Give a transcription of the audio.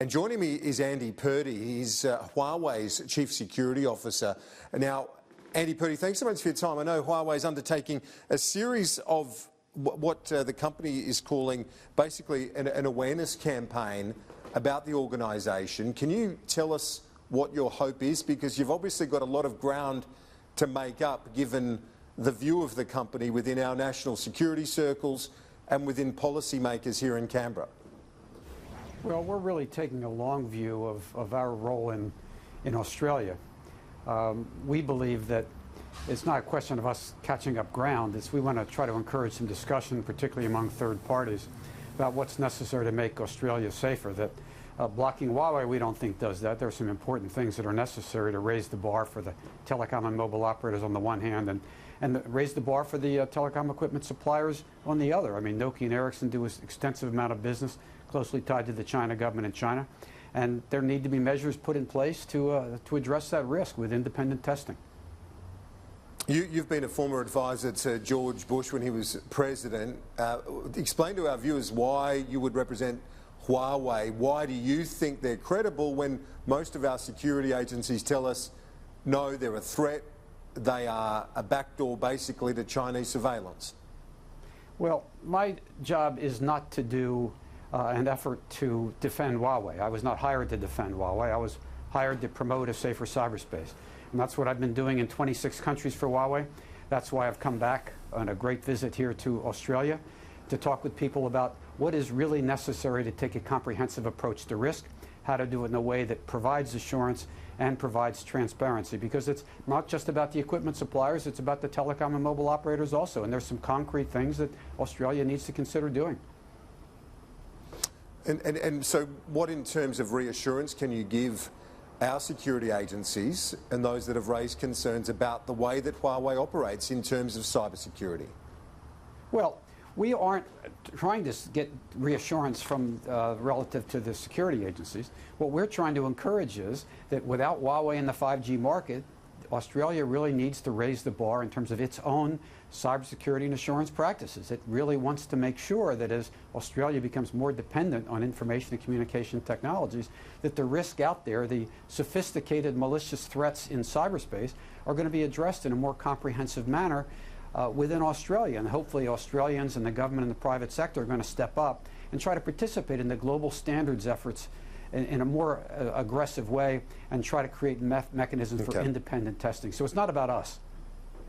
And joining me is Andy Purdy. He's Huawei's Chief Security Officer. Now, Andy Purdy, thanks so much for your time. I know Huawei is undertaking a series of what the company is calling basically an awareness campaign about the organisation. Can you tell us what your hope is? Because you've obviously got a lot of ground to make up given the view of the company within our national security circles and within policymakers here in Canberra. Well, we're really taking a long view of our role in Australia. We believe that it's not a question of us catching up ground. We want to try to encourage some discussion, particularly among third parties, about what's necessary to make Australia safer. That blocking Huawei, we don't think does that. There are some important things that are necessary to raise the bar for the telecom and mobile operators on the one hand, and raise the bar for the telecom equipment suppliers on the other. I mean, Nokia and Ericsson do an extensive amount of business closely tied to the China government in China, and there need to be measures put in place to address that risk with independent testing. You've been a former advisor to George Bush when he was president. Explain to our viewers why you would represent Huawei. Why do you think they're credible when most of our security agencies tell us, no, they're a threat, they are a backdoor basically to Chinese surveillance? Well, my job is not to do an effort to defend Huawei. I was not hired to defend Huawei. I was hired to promote a safer cyberspace. And that's what I've been doing in 26 countries for Huawei. That's why I've come back on a great visit here to Australia to talk with people about what is really necessary to take a comprehensive approach to risk, how to do it in a way that provides assurance and provides transparency, because it's not just about the equipment suppliers, it's about the telecom and mobile operators also, and there's some concrete things that Australia needs to consider doing. And so what, in terms of reassurance, can you give our security agencies and those that have raised concerns about the way that Huawei operates in terms of cybersecurity? Well, we aren't trying to get reassurance from relative to the security agencies. What we're trying to encourage is that without Huawei in the 5G market, Australia really needs to raise the bar in terms of its own cybersecurity and assurance practices. It really wants to make sure that as Australia becomes more dependent on information and communication technologies, that the risk out there, the sophisticated malicious threats in cyberspace, are going to be addressed in a more comprehensive manner within Australia. And hopefully Australians and the government and the private sector are going to step up and try to participate in the global standards efforts in a more aggressive way and try to create mechanisms for independent testing. So it's not about us.